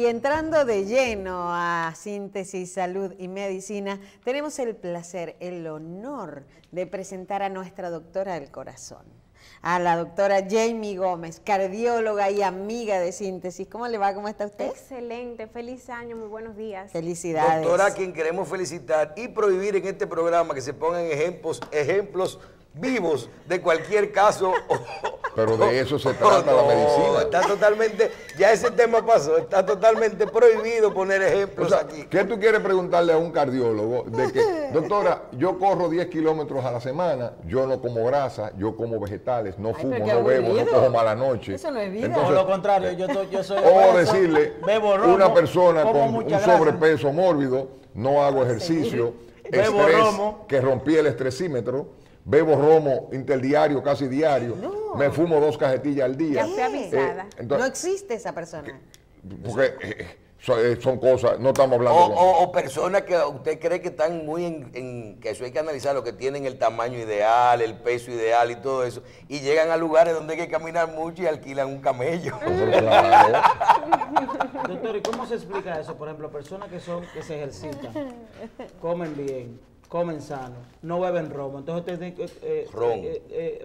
Y entrando de lleno a Síntesis, Salud y Medicina, tenemos el placer, el honor de presentar a nuestra doctora del corazón, a la doctora Jamie Gómez, cardióloga y amiga de Síntesis. ¿Cómo le va? ¿Cómo está usted? Excelente, feliz año, muy buenos días. Felicidades. Doctora, a quien queremos felicitar y prohibir en este programa que se pongan ejemplos vivos de cualquier caso. Pero de eso se trata la medicina. Está totalmente, ya ese tema pasó, está totalmente prohibido poner ejemplos aquí. ¿Qué tú quieres preguntarle a un cardiólogo? De que, doctora, yo corro 10 kilómetros a la semana, yo no como grasa, yo como vegetales, no fumo, no bebo, no cojo mala noche. Eso no es vida. Entonces, Por lo contrario, yo soy o decirle, bebo romo, una persona como con mucha un grasa. sobrepeso mórbido, no hago ejercicio, Bebo estrés, romo. que rompí el estresímetro, bebo romo interdiario, casi diario, me fumo 2 cajetillas al día. Ya fui avisada. Entonces, No existe esa persona. porque son cosas, no estamos hablando O personas que usted cree que están muy que eso hay que analizar, lo que tienen el tamaño ideal, el peso ideal y todo eso, y llegan a lugares donde hay que caminar mucho y alquilan un camello. Claro. Doctor, ¿y cómo se explica eso? Por ejemplo, personas que se ejercitan, comen bien, comen sano, no beben romo, entonces tienen Romo. En este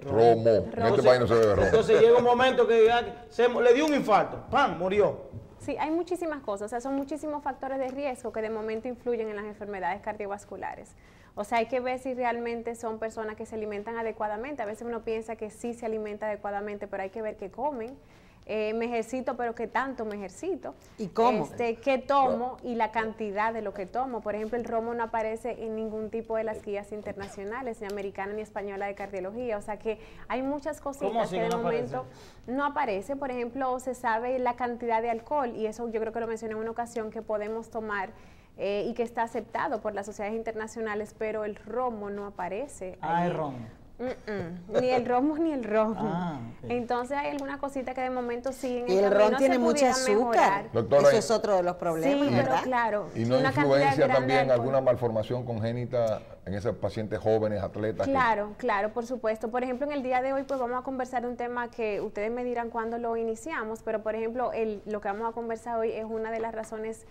Entonces- país no se bebe romo. Entonces llega un momento que le dio un infarto, ¡pam!, murió. Sí, hay muchísimas cosas, o sea, son muchísimos factores de riesgo que de momento influyen en las enfermedades cardiovasculares. O sea, hay que ver si realmente son personas que se alimentan adecuadamente. A veces uno piensa que sí se alimenta adecuadamente, pero hay que ver qué comen. Me ejercito, pero qué tanto me ejercito. ¿Y cómo? Qué tomo y la cantidad de lo que tomo. Por ejemplo, el romo no aparece en ningún tipo de las guías internacionales, ni americana ni española de cardiología. O sea que hay muchas cositas así que de no momento no aparece. Por ejemplo, se sabe la cantidad de alcohol, y eso yo creo que lo mencioné en una ocasión, que podemos tomar y que está aceptado por las sociedades internacionales, pero el romo no aparece. El romo. Ni el romo ni el ron. Ok. Entonces hay algunas cositas que de momento siguen. Y el ron tiene mucho azúcar. Doctora, Eso es otro de los problemas, Sí, ¿verdad? pero claro. ¿Y no una cantidad influencia grande también de alcohol. alguna malformación congénita en esos pacientes jóvenes, atletas? Claro, claro, por supuesto. Por ejemplo, en el día de hoy pues vamos a conversar de un tema que ustedes me dirán cuándo lo iniciamos, pero por ejemplo lo que vamos a conversar hoy es una de las razones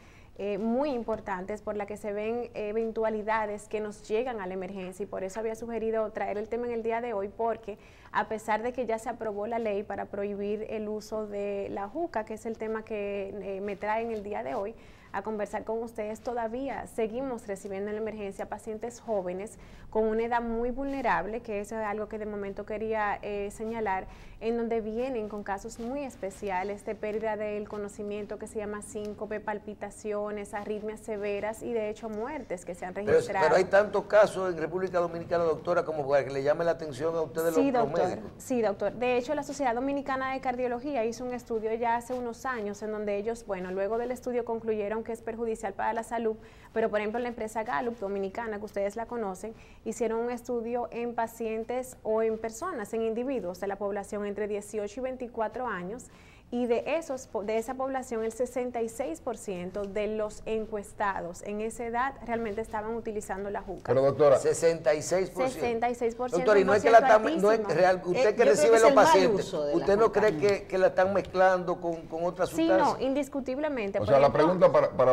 muy importantes por la que se ven eventualidades que nos llegan a la emergencia, y por eso había sugerido traer el tema en el día de hoy, porque a pesar de que ya se aprobó la ley para prohibir el uso de la juca, que es el tema que me trae en el día de hoy a conversar con ustedes, todavía seguimos recibiendo en la emergencia pacientes jóvenes con una edad muy vulnerable, que eso es algo que de momento quería señalar, en donde vienen con casos muy especiales de pérdida del conocimiento, que se llama síncope, palpitaciones, arritmias severas y de hecho muertes que se han registrado. Pero hay tantos casos en República Dominicana, doctora, como para que le llame la atención a ustedes Sí, los doctor. médicos. Sí, doctor. De hecho, la Sociedad Dominicana de Cardiología hizo un estudio ya hace unos años en donde ellos, bueno, luego del estudio concluyeron que es perjudicial para la salud, pero por ejemplo la empresa Gallup dominicana, que ustedes la conocen, hicieron un estudio en pacientes o en personas, en individuos de la población entre 18 y 24 años, y de esa población el 66% de los encuestados en esa edad realmente estaban utilizando la juca. Pero doctora, 66%. 66%. Doctora, y no es que la están, no es real, usted que yo creo recibe que es los el mal pacientes, uso de la ¿usted no juca. cree que la están mezclando con otras Sí, sustancias? no, indiscutiblemente. o Por sea, la ejemplo, pregunta para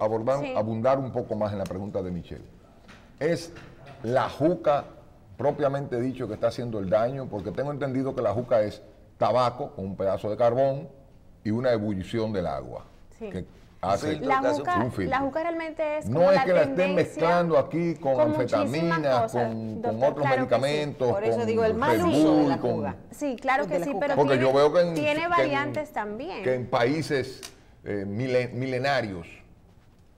abordar, Sí. abundar un poco más en la pregunta de Michelle, ¿es la juca propiamente dicho que está haciendo el daño? Porque tengo entendido que la juca es tabaco con un pedazo de carbón y una ebullición del agua. Sí. Que hace filtro. La Caso- juca, un filtro. la juca realmente es como No es la que la estén tendencia mezclando aquí con muchísimas anfetaminas, cosas, con doctor, otros claro que sí. medicamentos. Por eso con digo, el mal Red uso de Bull, la con- juga. Sí, claro de que la sí, juca. pero Porque tiene, yo veo que tiene variantes también. que en países milenarios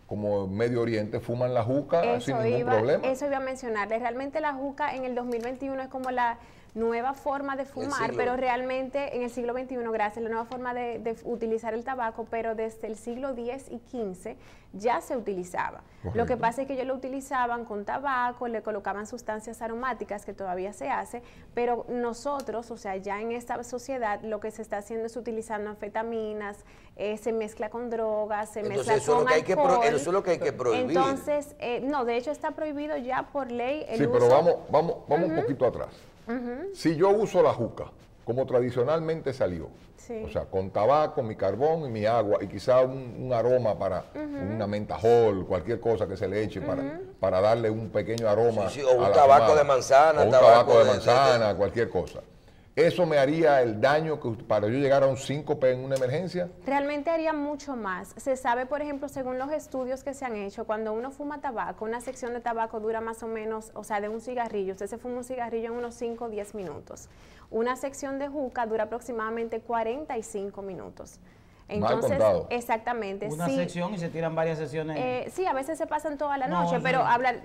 como Medio Oriente fuman la juca sin ningún problema. Eso iba a mencionarles. Realmente la juca en el 2021 es como la nueva forma de fumar, siglo. pero realmente en el siglo XXI, gracias, la nueva forma de utilizar el tabaco, pero desde el siglo X y XV ya se utilizaba. Lo que Correcto. pasa es que ellos lo utilizaban con tabaco, le colocaban sustancias aromáticas, que todavía se hace, pero nosotros, o sea, ya en esta sociedad, lo que se está haciendo es utilizando anfetaminas, se mezcla con drogas, se Entonces mezcla eso es con lo que hay que alcohol. eso es lo que hay que prohibir. Entonces, no, de hecho está prohibido ya por ley el Sí, uso. pero vamos un poquito atrás. Si yo uso la juca como tradicionalmente salió. Sí. O sea, con tabaco, mi carbón y mi agua, y quizá un aroma para una mentajol, cualquier cosa que se le eche para darle un pequeño aroma. Sí, sí, o un a la tabaco fumada. de manzana. O un tabaco de manzana, cualquier cosa. ¿Eso me haría el daño que para yo llegar a un síncope en una emergencia? Realmente haría mucho más. Se sabe, por ejemplo, según los estudios que se han hecho, cuando uno fuma tabaco, una sección de tabaco dura más o menos, o sea, de un cigarrillo, usted se fuma un cigarrillo en unos 5 o 10 minutos. Una sección de juca dura aproximadamente 45 minutos. Entonces, contado. exactamente. Una sí, sección y se tiran varias sesiones. sí, a veces se pasan toda la No, noche, sí. pero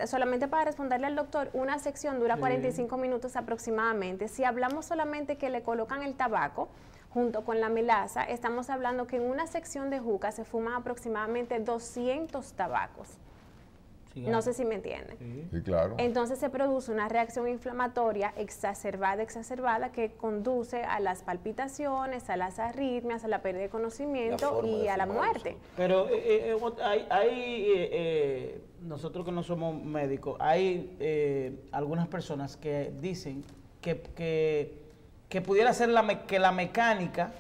solamente para responderle al doctor, una sección dura 45 minutos aproximadamente. Si hablamos solamente que le colocan el tabaco junto con la melaza, estamos hablando que en una sección de juca se fuman aproximadamente 200 tabacos. No sé si me entienden. Sí, claro. Entonces se produce una reacción inflamatoria exacerbada que conduce a las palpitaciones, a las arritmias, a la pérdida de conocimiento y a la muerte. Pero nosotros que no somos médicos, hay algunas personas que dicen que pudiera ser que la mecánica,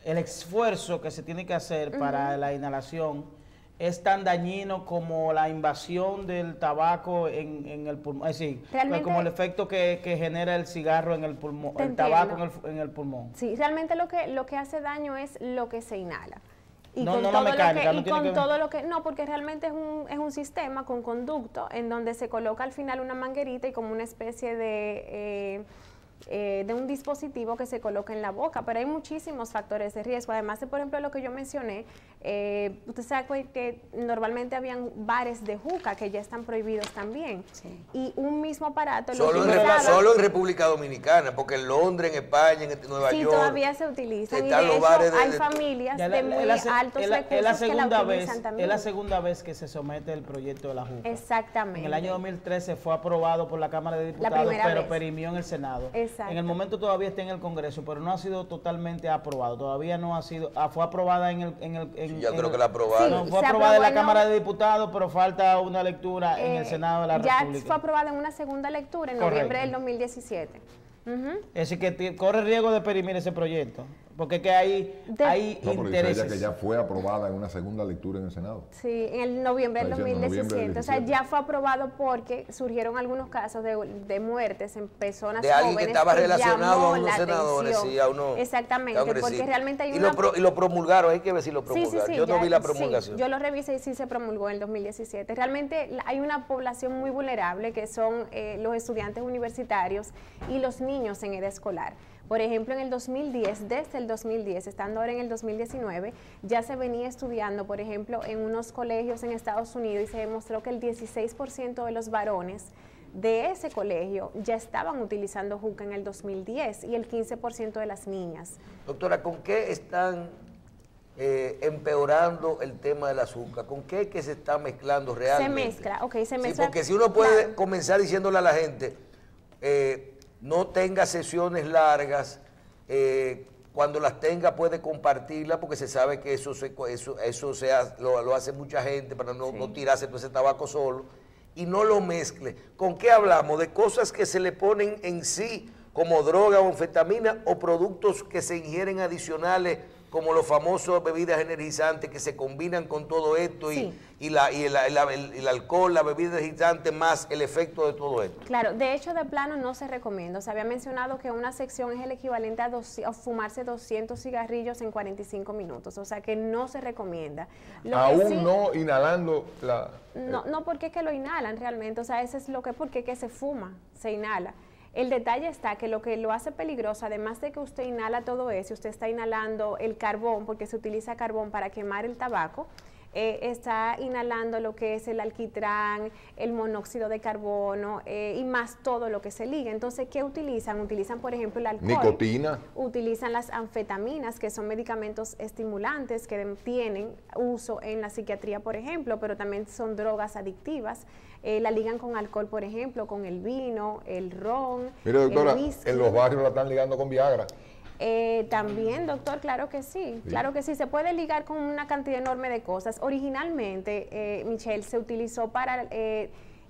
el esfuerzo que se tiene que hacer para la inhalación es tan dañino como la invasión del tabaco en el pulmón, es decir, Realmente, como el efecto que genera el cigarro en el pulmón, el tabaco en el pulmón. Sí, realmente lo que hace daño es lo que se inhala. Y No, con no todo la mecánica, lo no que, y tiene con que ver. todo lo que, no, porque realmente es un sistema con conducto en donde se coloca al final una manguerita y como una especie de un dispositivo que se coloca en la boca, pero hay muchísimos factores de riesgo, además de, por ejemplo, lo que yo mencioné, usted sabe que normalmente habían bares de juca que ya están prohibidos también, y un mismo aparato lo utilizaba. Solo en República Dominicana, porque en Londres, en España, en Nueva Sí, York todavía se utilizan, y están de los hecho bares hay familias de muy altos recursos que la utilizan también. Es la segunda vez que se somete el proyecto de la juca. Exactamente. En el año 2013 fue aprobado por la Cámara de Diputados, primera pero vez. perimió en el Senado. Exacto. En el momento todavía está en el Congreso, pero no ha sido totalmente aprobado. Todavía no ha sido, fue aprobada yo creo que la aprobaron. No, fue se aprobada en la aprobó Cámara de Diputados, pero falta una lectura en el Senado de la República. Ya fue aprobada en una segunda lectura en Correcto. noviembre del 2017. Es decir, que corre riesgo de perimir ese proyecto, porque es que hay No, pero dice ella intereses. que ya fue aprobada en una segunda lectura en el Senado. Sí, en el noviembre del Está diciendo 2017. noviembre del O sea, 17. ya fue aprobado porque surgieron algunos casos de muertes en personas De alguien que jóvenes estaba relacionado llamó a unos la senadores, atención. sí, a unos Exactamente, congresistas. porque realmente hay y una... lo promulgaron, hay que ver si lo promulgaron. Yo no vi la promulgación. Sí, yo lo revisé y sí se promulgó en el 2017. Realmente hay una población muy vulnerable que son los estudiantes universitarios y los niños en edad escolar. Por ejemplo, en el 2010, desde el 2010, estando ahora en el 2019, ya se venía estudiando, por ejemplo, en unos colegios en Estados Unidos y se demostró que el 16% de los varones de ese colegio ya estaban utilizando juca en el 2010 y el 15% de las niñas. Doctora, ¿con qué están empeorando el tema del azúcar? ¿Con qué es que se está mezclando realmente? Se mezcla, ok, se Sí, mezcla. porque si uno puede claro. comenzar diciéndole a la gente, no tenga sesiones largas, cuando las tenga puede compartirlas, porque se sabe que eso lo hace mucha gente para no tirarse todo ese tabaco solo, y no lo mezcle. ¿Con qué hablamos? De cosas que se le ponen en sí, como droga o anfetamina, o productos que se ingieren adicionales, como los famosos bebidas energizantes que se combinan con todo esto, Sí. y el alcohol, la bebida energizante, más el efecto de todo esto. Claro, de hecho de plano no se recomienda. Se había mencionado que una sección es el equivalente a fumarse 200 cigarrillos en 45 minutos, o sea que no se recomienda. Lo que Aún sí- no inhalando la... No, porque es que lo inhalan realmente, o sea, eso es lo que, porque es que se fuma, se inhala. El detalle está que lo hace peligroso, además de que usted inhala todo eso, usted está inhalando el carbón, porque se utiliza carbón para quemar el tabaco, está inhalando lo que es el alquitrán, el monóxido de carbono y más todo lo que se liga. Entonces, ¿qué utilizan? Utilizan, por ejemplo, el alcohol. Nicotina. Utilizan las anfetaminas, que son medicamentos estimulantes que tienen uso en la psiquiatría, por ejemplo, pero también son drogas adictivas. La ligan con alcohol, por ejemplo, con el vino, el ron, Mire, doctora, el whisky. en los barrios la están ligando con Viagra. También, doctor, claro que sí, claro que sí, se puede ligar con una cantidad enorme de cosas. Originalmente, Michelle, se utilizó para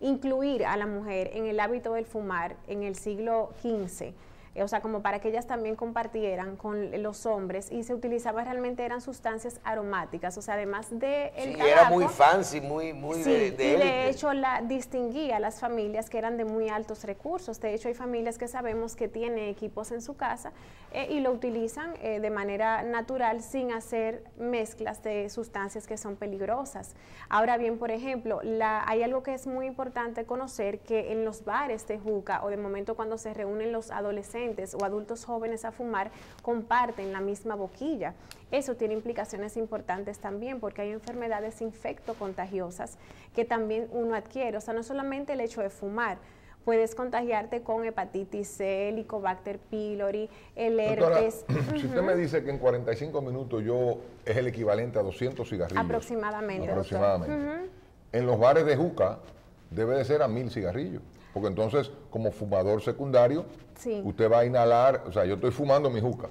incluir a la mujer en el hábito del fumar en el siglo XV. o sea, como para que ellas también compartieran con los hombres, y se utilizaba realmente, eran sustancias aromáticas, o sea, además de el tabaco, era muy fancy, muy sí, de y élite. de hecho distinguía a las familias que eran de muy altos recursos. De hecho, hay familias que sabemos que tienen equipos en su casa y lo utilizan de manera natural sin hacer mezclas de sustancias que son peligrosas. Ahora bien, por ejemplo, hay algo que es muy importante conocer, que en los bares de juca o de momento cuando se reúnen los adolescentes o adultos jóvenes a fumar, comparten la misma boquilla. Eso tiene implicaciones importantes también, porque hay enfermedades infectocontagiosas que también uno adquiere. O sea, no solamente el hecho de fumar, puedes contagiarte con hepatitis C, Helicobacter pylori, el herpes. Doctora, si usted me dice que en 45 minutos es el equivalente a 200 cigarrillos. Aproximadamente. Aproximadamente. En los bares de juca debe de ser a 1000 cigarrillos. Porque entonces, como fumador secundario, sí, usted va a inhalar, o sea, yo estoy fumando mi juca.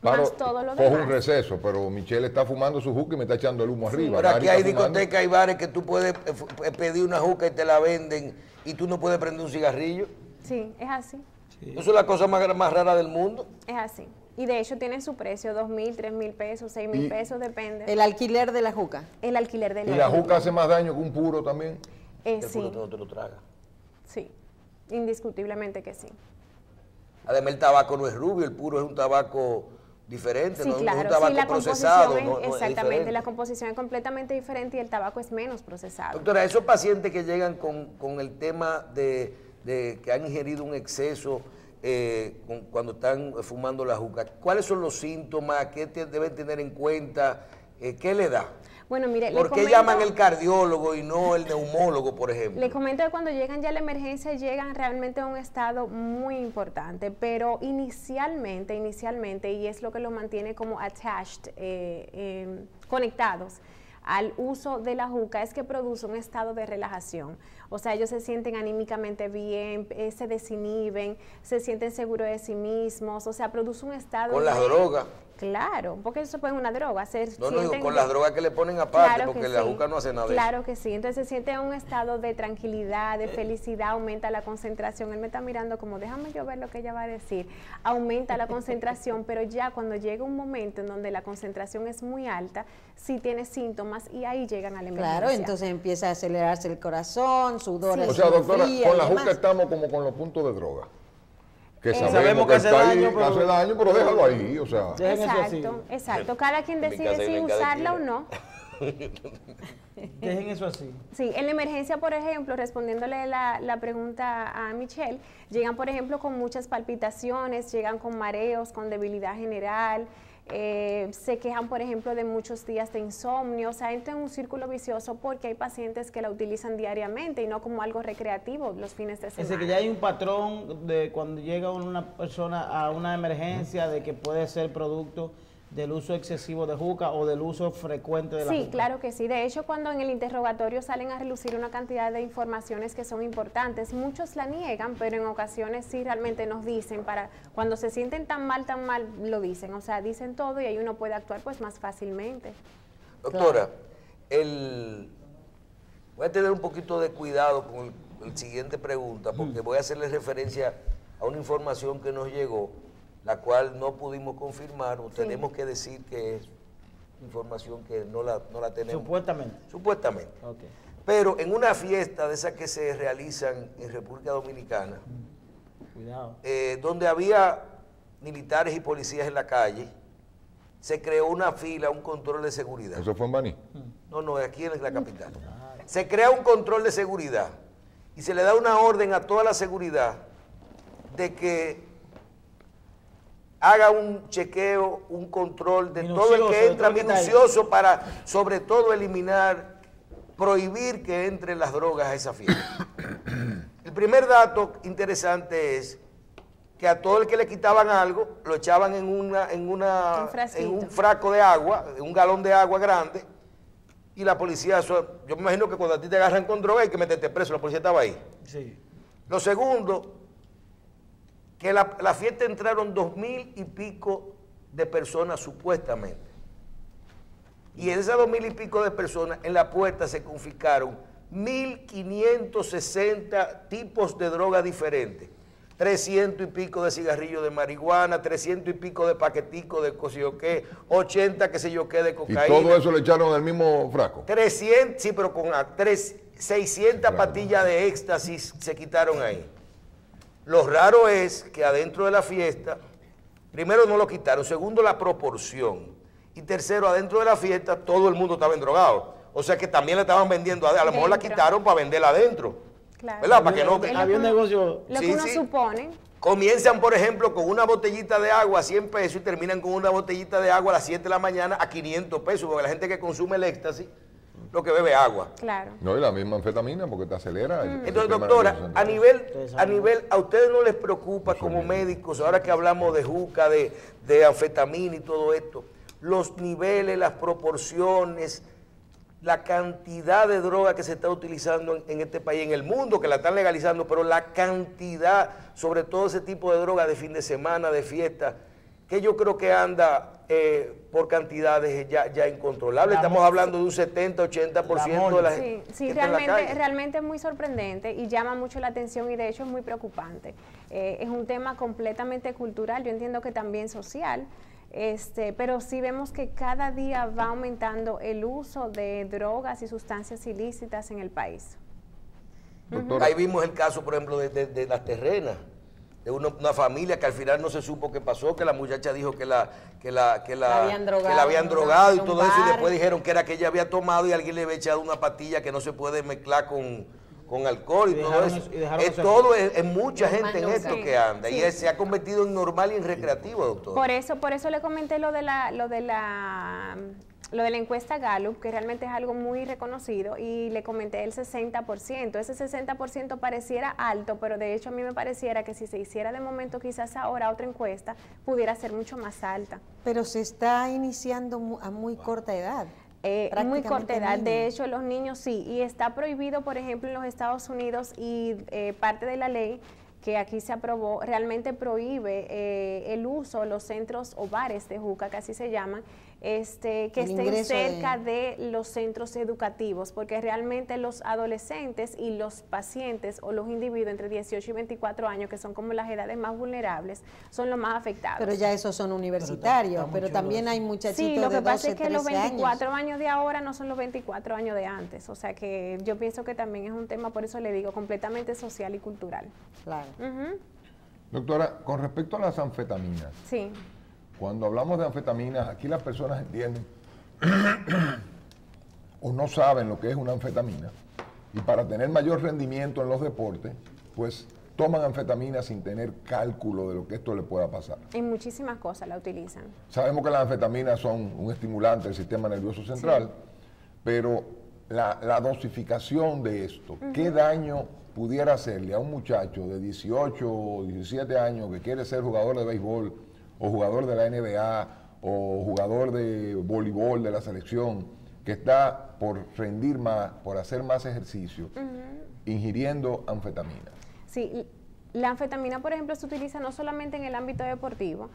Más todo lo cojo demás. un receso, pero Michelle está fumando su juca y me está echando el humo arriba. Pero aquí hay Gary está fumando. discotecas y bares que tú puedes pedir una juca y te la venden y tú no puedes prender un cigarrillo. Sí, es así. Eso es la cosa más rara del mundo. Es así. Y de hecho tienen su precio, 2,000, 3,000 pesos, 6,000 pesos, depende. El alquiler de la juca. El alquiler de ¿Y la juca hace más daño que un puro también? El sí, puro te lo traga. sí, indiscutiblemente que sí. Además, el tabaco no es rubio, el puro es un tabaco diferente, Sí, no, claro, no es un tabaco sí, la procesado. composición Es exactamente, diferente. la composición es completamente diferente y el tabaco es menos procesado. Doctora, esos pacientes que llegan con el tema de que han ingerido un exceso cuando están fumando la juca, ¿cuáles son los síntomas? ¿Qué deben tener en cuenta? ¿Qué le da? Bueno, mire, ¿Por qué llaman el cardiólogo y no el neumólogo, por ejemplo? Le comento que cuando llegan ya a la emergencia llegan realmente a un estado muy importante, pero inicialmente, y es lo que los mantiene como attached, conectados al uso de la juca, es que produce un estado de relajación. O sea, ellos se sienten anímicamente bien, se desinhiben, se sienten seguros de sí mismos, o sea, produce un estado Con de... las drogas. Claro, porque eso es una droga. No, digo, con las drogas que le ponen aparte, Claro porque que la sí. juca no hace nada de Claro eso. que sí. Entonces se siente un estado de tranquilidad, de felicidad, aumenta la concentración. Él me está mirando como, déjame yo ver lo que ella va a decir. Aumenta la concentración, pero ya cuando llega un momento en donde la concentración es muy alta, sí tiene síntomas y ahí llegan a la emergencia. Claro, entonces empieza a acelerarse el corazón, sudores. O sea, doctora, fría con y la demás. juca estamos como con los puntos de droga. Que sabemos que hace está ahí, daño, pero- hace daño, pero déjalo ahí, o sea. Dejen eso así. Exacto, exacto. Cada quien En mi decide casa hay si una en cada usarla o esquina. no. Dejen eso así. Sí, en la emergencia, por ejemplo, respondiéndole la pregunta a Michelle, llegan, por ejemplo, con muchas palpitaciones, llegan con mareos, con debilidad general, se quejan, por ejemplo, de muchos días de insomnio, o sea, entra en un círculo vicioso porque hay pacientes que la utilizan diariamente y no como algo recreativo los fines de Es semana. decir, que ya hay un patrón de cuando llega una persona a una emergencia de que puede ser producto del uso excesivo de juca o del uso frecuente de la Sí, juca. claro que sí. De hecho, cuando en el interrogatorio salen a relucir una cantidad de informaciones que son importantes, muchos la niegan, pero en ocasiones sí realmente nos dicen, cuando se sienten tan mal, lo dicen. O sea, dicen todo y ahí uno puede actuar pues más fácilmente. Doctora, voy a tener un poquito de cuidado con la siguiente pregunta, porque voy a hacerle referencia a una información que nos llegó, la cual no pudimos confirmar, o tenemos que decir que es información que no la tenemos. Supuestamente. Supuestamente. Ok. Pero en una fiesta de esas que se realizan en República Dominicana, Cuidado. donde había militares y policías en la calle, se creó una fila, un control de seguridad. Eso fue en Baní. No, aquí en la capital. Se crea un control de seguridad y se le da una orden a toda la seguridad de que haga un chequeo, un control de todo el Minucioso, que de entra, todo el que está ahí. minucioso, para sobre todo eliminar, prohibir que entren las drogas a esa fiesta. El primer dato interesante es que a todo el que le quitaban algo, lo echaban en un frasco de agua, en un galón de agua grande, y la policía, yo me imagino que cuando a ti te agarran con droga hay que meterte preso, la policía estaba ahí. Sí. Lo segundo, que la fiesta entraron 2,000 y pico de personas supuestamente. Y de esas 2,000 y pico de personas, en la puerta se confiscaron 1.560 tipos de drogas diferentes. 300 y pico de cigarrillos de marihuana, 300 y pico de paqueticos de cosío que, 80 que sé yo qué de Y cocaína. todo eso le echaron en el mismo frasco. 300, sí, pero con 600 pastillas de éxtasis se quitaron ahí. Lo raro es que adentro de la fiesta, primero no lo quitaron, segundo la proporción, y tercero, adentro de la fiesta todo el mundo estaba endrogado. O sea que también la estaban vendiendo, a lo mejor la quitaron para venderla adentro. Claro. ¿Verdad? Para que no... Había un negocio. Lo Sí, que uno sí. supone. Comienzan, por ejemplo, con una botellita de agua a 100 pesos y terminan con una botellita de agua a las 7 de la mañana a 500 pesos, porque la gente que consume el éxtasis, lo que bebe agua. Claro. No, y la misma anfetamina porque te acelera. el Entonces, tema doctora, nervioso a central. nivel, ¿a ustedes no les preocupa como médicos, ahora que hablamos de juca, de anfetamina y todo esto, los niveles, las proporciones, la cantidad de droga que se está utilizando en este país, en el mundo, que la están legalizando, pero la cantidad, sobre todo ese tipo de droga de fin de semana, de fiesta, que yo creo que anda por cantidades ya incontrolables? Estamos hablando de un 70-80% de la gente Sí, que está en la calle. realmente es muy sorprendente y llama mucho la atención y de hecho es muy preocupante. Es un tema completamente cultural, yo entiendo que también social, pero sí vemos que cada día va aumentando el uso de drogas y sustancias ilícitas en el país. Doctora, Ahí vimos el caso, por ejemplo, de las terrenas, de una familia que al final no se supo qué pasó, que la muchacha dijo que la habían drogado, que la habían drogado y en un todo eso, y bar. después dijeron que era que ella había tomado y alguien le había echado una pastilla que no se puede mezclar con alcohol y, Y todo dejaron eso. eso- y dejaron Es eso todo, es mucha gente en maluco. esto Sí, que anda, sí. y se ha convertido en normal y en recreativo, doctor. Por eso le comenté lo de la encuesta Gallup, que realmente es algo muy reconocido, y le comenté el 60%. Ese 60% pareciera alto, pero de hecho a mí me pareciera que si se hiciera de momento quizás ahora otra encuesta, pudiera ser mucho más alta. Pero se está iniciando a muy corta edad. Muy corta edad, de niños. hecho los niños sí, y está prohibido, por ejemplo, en los Estados Unidos, y parte de la ley que aquí se aprobó realmente prohíbe el uso, los centros o bares de juca, que así se llaman, que estén ingreso cerca de los centros educativos, porque realmente los adolescentes y los pacientes o los individuos entre 18 y 24 años, que son como las edades más vulnerables, son los más afectados. Pero ya esos son universitarios, muy pero chulo también eso. hay muchachitos Sí, lo que de 12, pasa es que los 13 años. 24 años de ahora no son los 24 años de antes, o sea que yo pienso que también es un tema, por eso le digo, completamente social y cultural. Claro. Ujú. doctora, con respecto a las anfetaminas, Sí, cuando hablamos de anfetaminas, aquí las personas entienden o no saben lo que es una anfetamina, y para tener mayor rendimiento en los deportes, pues toman anfetaminas sin tener cálculo de lo que esto le pueda pasar. en muchísimas cosas la utilizan. Sabemos que las anfetaminas son un estimulante del sistema nervioso central, pero la dosificación de esto, ¿qué daño pudiera hacerle a un muchacho de 18 o 17 años que quiere ser jugador de béisbol o jugador de la NBA o jugador de voleibol de la selección, que está por rendir más, por hacer más ejercicio, ingiriendo anfetaminas? Sí, la anfetamina, por ejemplo, se utiliza no solamente en el ámbito deportivo,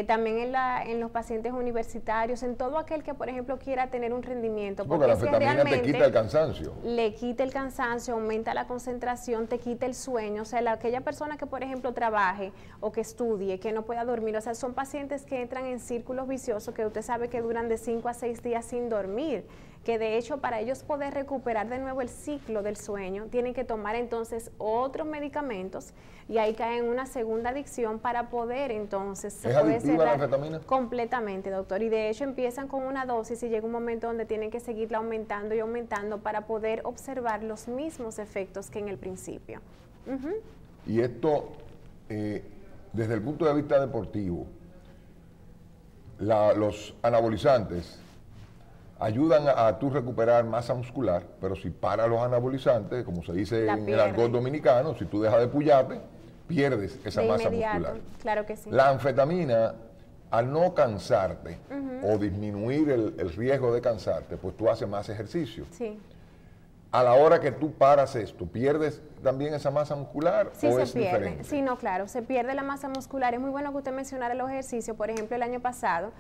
también en los pacientes universitarios, en todo aquel que, por ejemplo, quiera tener un rendimiento. Porque la es que anfetamina te realmente quita el cansancio. le quita el cansancio, aumenta la concentración, te quita el sueño. O sea, aquella persona que, por ejemplo, trabaje o que estudie, que no pueda dormir, o sea, son pacientes que entran en círculos viciosos que usted sabe que duran de 5 a 6 días sin dormir, que de hecho para ellos poder recuperar de nuevo el ciclo del sueño, tienen que tomar entonces otros medicamentos y ahí caen en una segunda adicción para poder entonces... ¿Es adictiva la anfetamina? Completamente, doctor, y de hecho empiezan con una dosis y llega un momento donde tienen que seguirla aumentando y aumentando para poder observar los mismos efectos que en el principio. Ujú. Y esto, desde el punto de vista deportivo, los anabolizantes ayudan a tú recuperar masa muscular, pero si paras los anabolizantes, como se dice La en el pierdes. argot dominicano, si tú dejas de pullarte, pierdes esa De masa inmediato, muscular. claro que sí. La anfetamina, al no cansarte o disminuir el riesgo de cansarte, pues tú haces más ejercicio. Sí. A la hora que tú paras esto, ¿pierdes también esa masa muscular Sí, o se es pierde. diferente? Sí, no, claro, se pierde la masa muscular. Es muy bueno que usted mencionara los ejercicios. Por ejemplo, el año pasado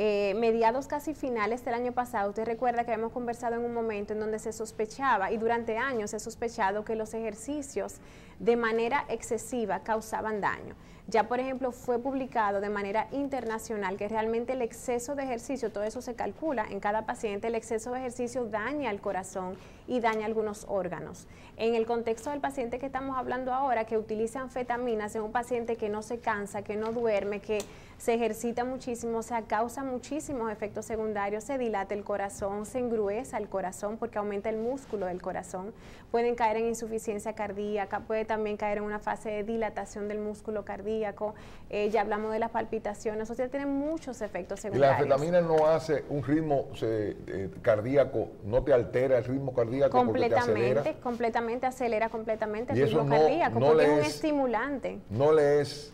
mediados casi finales del año pasado, usted recuerda que habíamos conversado en un momento en donde se sospechaba, y durante años se ha sospechado que los ejercicios de manera excesiva causaban daño. Ya, por ejemplo, fue publicado de manera internacional que realmente el exceso de ejercicio, todo eso se calcula en cada paciente, el exceso de ejercicio daña el corazón y daña algunos órganos. En el contexto del paciente que estamos hablando ahora, que utiliza anfetaminas, es un paciente que no se cansa, que no duerme, que se ejercita muchísimo, o sea, causa muchísimos efectos secundarios, se dilata el corazón, se engruesa el corazón porque aumenta el músculo del corazón, pueden caer en insuficiencia cardíaca, puede también caer en una fase de dilatación del músculo cardíaco, ya hablamos de las palpitaciones, o sea, tiene muchos efectos secundarios. ¿Y la anfetamina no hace un ritmo cardíaco, no te altera el ritmo cardíaco porque te acelera? Completamente, acelera completamente el ¿Y ritmo eso cardíaco, no porque es le un es- estimulante. ¿No le es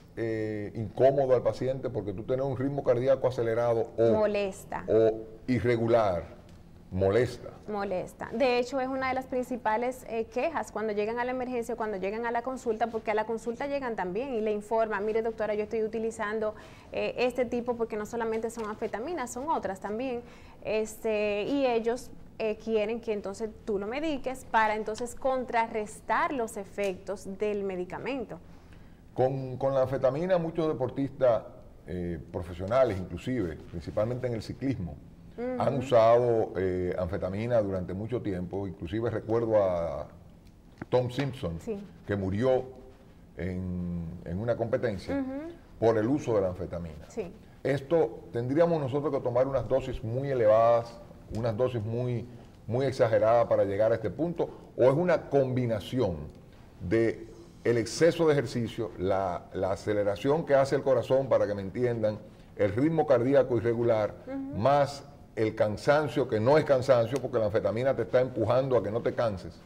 incómodo al paciente porque tú tienes un ritmo cardíaco acelerado Molesta. o irregular? Molesta. Molesta. De hecho, es una de las principales quejas cuando llegan a la emergencia, cuando llegan a la consulta, porque a la consulta llegan también y le informan, mire doctora, yo estoy utilizando este tipo porque no solamente son anfetaminas, son otras también, y ellos quieren que entonces tú lo mediques para entonces contrarrestar los efectos del medicamento. Con la anfetamina, muchos deportistas profesionales, inclusive, principalmente en el ciclismo, han usado anfetamina durante mucho tiempo. Inclusive recuerdo a Tom Simpson, Sí. que murió en una competencia por el uso de la anfetamina. Sí. Esto tendríamos nosotros que tomar unas dosis muy elevadas, unas dosis muy exageradas para llegar a este punto, o es una combinación de el exceso de ejercicio, la aceleración que hace el corazón, para que me entiendan, el ritmo cardíaco irregular, más el cansancio, que no es cansancio, porque la anfetamina te está empujando a que no te canses,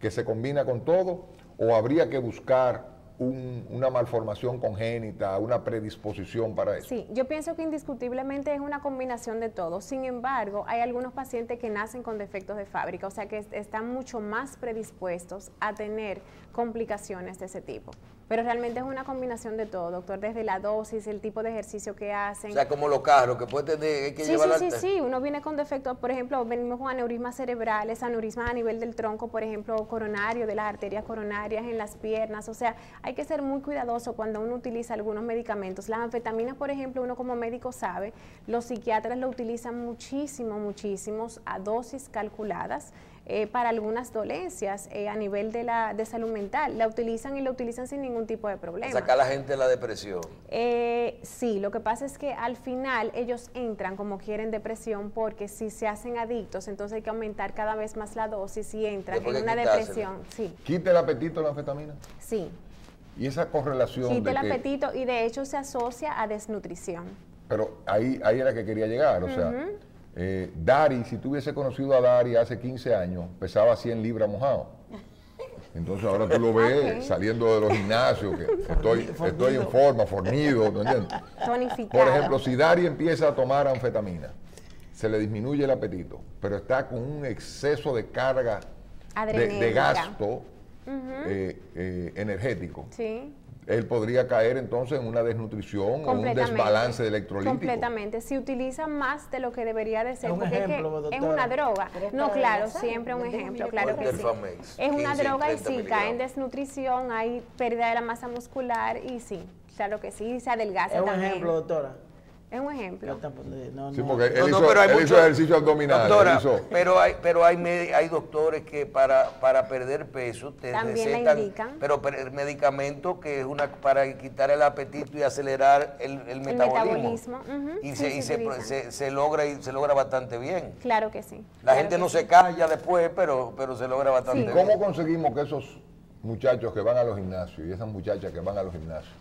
que se combina con todo, o habría que buscar una malformación congénita, una predisposición para eso. Sí, yo pienso que indiscutiblemente es una combinación de todo. Sin embargo, hay algunos pacientes que nacen con defectos de fábrica, o sea que están mucho más predispuestos a tener complicaciones de ese tipo. Pero realmente es una combinación de todo, doctor, desde la dosis, el tipo de ejercicio que hacen. O sea, como los carros, que puede tener, hay que Sí, llevar sí, uno viene con defectos, por ejemplo, venimos con aneurismas cerebrales, aneurismas a nivel del tronco, por ejemplo, coronario, de las arterias coronarias, en las piernas, o sea, hay que ser muy cuidadoso cuando uno utiliza algunos medicamentos. Las anfetaminas, por ejemplo, uno como médico sabe, los psiquiatras lo utilizan muchísimos a dosis calculadas, para algunas dolencias a nivel de salud mental. La utilizan y la utilizan sin ningún tipo de problema. sacar a la gente de la depresión. Sí, lo que pasa es que al final ellos entran como quieren depresión, porque si se hacen adictos, entonces hay que aumentar cada vez más la dosis y entran Después en que una quitársela. depresión. Sí, ¿Quita el apetito la anfetamina? sí. Y esa correlación Quita el de que... apetito y de hecho se asocia a desnutrición. Pero ahí era que quería llegar, o sea, Dari, si tú hubiese conocido a Dari hace 15 años, pesaba 100 libras mojado. Entonces ahora tú lo ves Ok. saliendo de los gimnasios, que estoy en forma, fornido, ¿no entiendes? Tonificado. Por ejemplo, si Dari empieza a tomar anfetamina, se le disminuye el apetito, pero está con un exceso de carga de Adrenérgica. gasto energético. Sí. Él podría caer entonces en una desnutrición o un desbalance electrolítico. Completamente. Si utiliza más de lo que debería de ser, Es un porque ejemplo, es doctora. una droga. Pero es No, para claro, adelgazar, siempre un no tengo ejemplo, ni claro que sí. Delfamex, Es una 15, droga y 30 sí, cae en miligramos. desnutrición, hay pérdida de la masa muscular y sí, claro que sí, y se adelgaza Es un también. ejemplo, doctora. Es un ejemplo. No, Sí, no. porque él No, hizo, pero hay él hizo mucho- ejercicio abdominal. Doctora, él hizo- pero hay doctores que para perder peso te También la recetan, indican. pero medicamentos que es para quitar el apetito y acelerar el metabolismo. metabolismo, ujú, Y, sí, se utiliza. se logra bastante bien. Claro que sí. La claro gente que no sí. se calla después, pero se logra bastante ¿Y bien. cómo conseguimos que esos muchachos que van a los gimnasios y esas muchachas que van a los gimnasios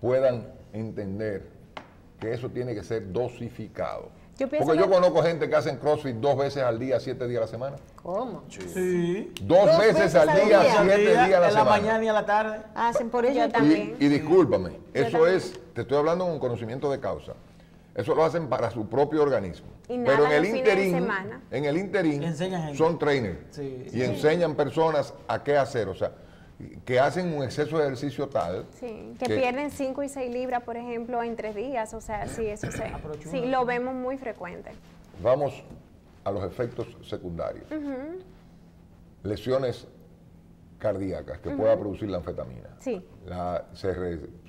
puedan entender que eso tiene que ser dosificado? Yo pienso Porque yo que- conozco gente que hacen CrossFit 2 veces al día, 7 días a la semana. ¿Cómo? Sí. Dos veces al día, día. 7 días a la En la semana. mañana y a la tarde. Hacen por ello. Yo también. Y discúlpame, eso también. es, te estoy hablando con conocimiento de causa. Eso lo hacen para su propio organismo. Y nada Pero en el los fines de interín, semana. en el interín Enseñan gente. son trainers Sí. y enseñan personas a qué hacer. O sea, que hacen un exceso de ejercicio tal. Sí, que pierden 5 y 6 libras, por ejemplo, en 3 días. O sea, sí, eso sí, lo vemos muy frecuente. Vamos a los efectos secundarios. Lesiones cardíacas que pueda producir la anfetamina. Sí.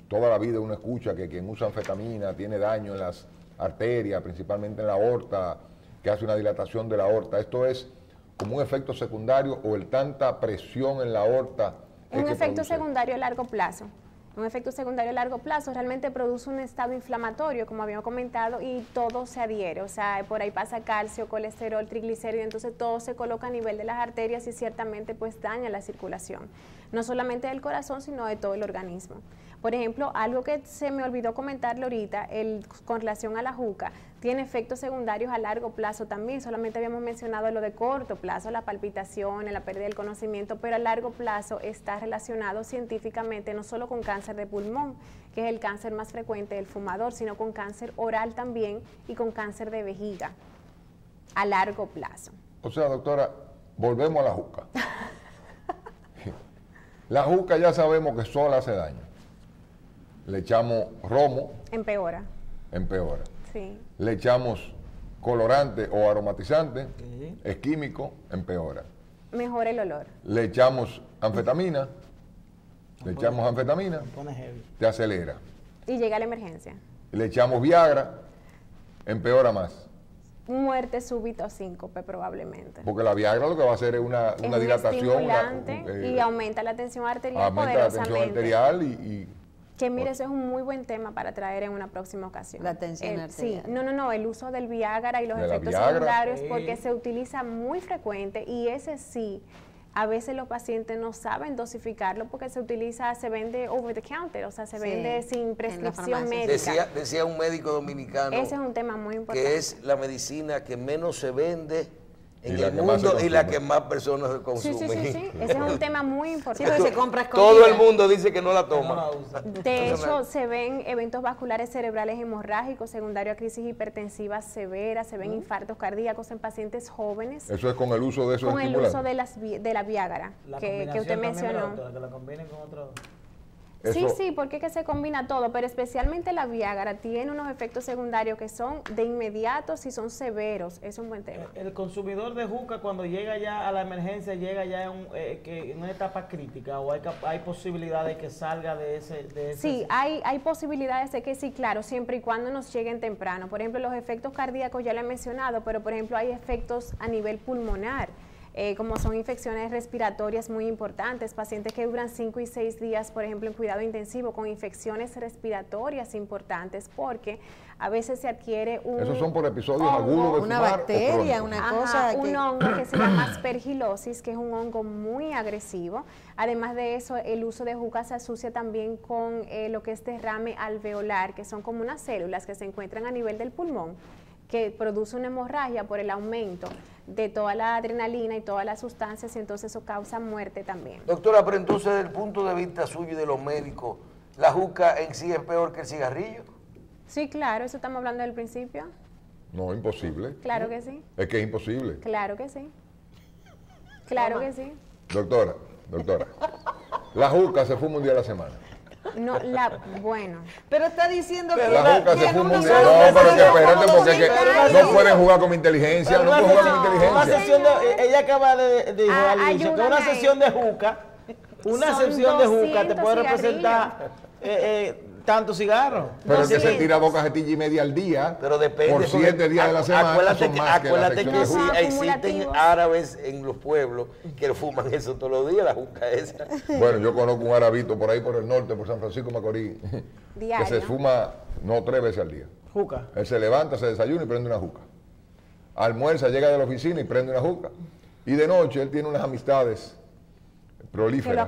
Toda la vida uno escucha que quien usa anfetamina tiene daño en las arterias, principalmente en la aorta, que hace una dilatación de la aorta. ¿Esto es como un efecto secundario o el tanta presión en la aorta? Es un efecto secundario a largo plazo. Un efecto secundario a largo plazo realmente produce un estado inflamatorio, como habíamos comentado, y todo se adhiere. O sea, por ahí pasa calcio, colesterol, triglicéridos, entonces todo se coloca a nivel de las arterias y ciertamente pues daña la circulación. No solamente del corazón, sino de todo el organismo. Por ejemplo, algo que se me olvidó comentarle ahorita, con relación a la juca, tiene efectos secundarios a largo plazo también. Solamente habíamos mencionado lo de corto plazo, la palpitación, la pérdida del conocimiento, pero a largo plazo está relacionado científicamente no solo con cáncer de pulmón, que es el cáncer más frecuente del fumador, sino con cáncer oral también y con cáncer de vejiga a largo plazo. O sea, doctora, volvemos a la juca. La juca ya sabemos que sola hace daño. Le echamos romo. Empeora. Empeora. Sí. Le echamos colorante o aromatizante, es químico, empeora. Mejora el olor. Le echamos anfetamina, Pone heavy. te acelera. Y llega a la emergencia. Le echamos Viagra, empeora más. Muerte súbita o síncope probablemente. Porque la Viagra lo que va a hacer es una dilatación. Estimulante y aumenta la tensión arterial aumenta la poderosamente. tensión arterial y que mire, eso es un muy buen tema para traer en una próxima ocasión. La tensión arterial. Sí, no, el uso del Viagra y los efectos secundarios, porque se utiliza muy frecuente y ese sí, a veces los pacientes no saben dosificarlo porque se vende over the counter, o sea, se vende sin prescripción médica. Decía un médico dominicano. Ese es un tema muy importante. Que es la medicina que menos se vende en y el mundo y la que más personas consumen. Sí, ese es un tema muy importante. Sí, se compra todo el mundo dice que no la toma. De hecho, se ven eventos vasculares cerebrales hemorrágicos secundarios a crisis hipersivas severas, se ven infartos cardíacos en pacientes jóvenes. Eso es con el uso de esos con el estimulantes. uso de la Viagra, que usted mencionó. Que la combinen con otro. Sí, porque es que se combina todo, pero especialmente la Viagra tiene unos efectos secundarios que son de inmediato si son severos. Es un buen tema. El consumidor de juca cuando llega ya a la emergencia, llega ya en una etapa crítica o hay posibilidades de que salga de ese sí, hay posibilidades de que sí, claro, siempre y cuando nos lleguen temprano. Por ejemplo, los efectos cardíacos ya lo he mencionado, pero por ejemplo hay efectos a nivel pulmonar. Como son infecciones respiratorias muy importantes, pacientes que duran 5 y 6 días, por ejemplo, en cuidado intensivo, con infecciones respiratorias importantes, porque a veces se adquiere un Esos son por episodios agudos de una fumar bacteria, una cosa un hongo que se llama aspergilosis, que es un hongo muy agresivo. Además de eso, el uso de juca se asocia también con lo que es derrame alveolar, que son como unas células que se encuentran a nivel del pulmón, que produce una hemorragia por el aumento de toda la adrenalina y todas las sustancias, y entonces eso causa muerte también. Doctora, pero entonces desde el punto de vista suyo y de los médicos, ¿la juca en sí es peor que el cigarrillo? Sí, claro, eso estamos hablando del principio. No, imposible. Claro que sí. Es que es imposible. Claro que sí. Claro que sí. Doctora, la juca se fuma un día a la semana. No, bueno. Pero está diciendo que La juca se fuma un día. no, No, pero que espérate, porque que no pueden jugar con mi inteligencia, no pueden jugar con mi Una inteligencia. sesión ella acaba de decir Alicia, que una sesión de juca, te puede representar tantos cigarros. Pero el que se tira 2 cajetillas y media al día, Pero depende. por 7 días de la semana, son más que la Acuérdate que sección. existen árabes en los pueblos que fuman eso todos los días, la juca esa. Bueno, yo conozco un arabito por ahí por el norte, por San Francisco de Macorís, que se fuma 3 veces al día. Juca. Él se levanta, se desayuna y prende una juca. Almuerza, llega de la oficina y prende una juca. Y de noche él tiene unas amistades prolíferas.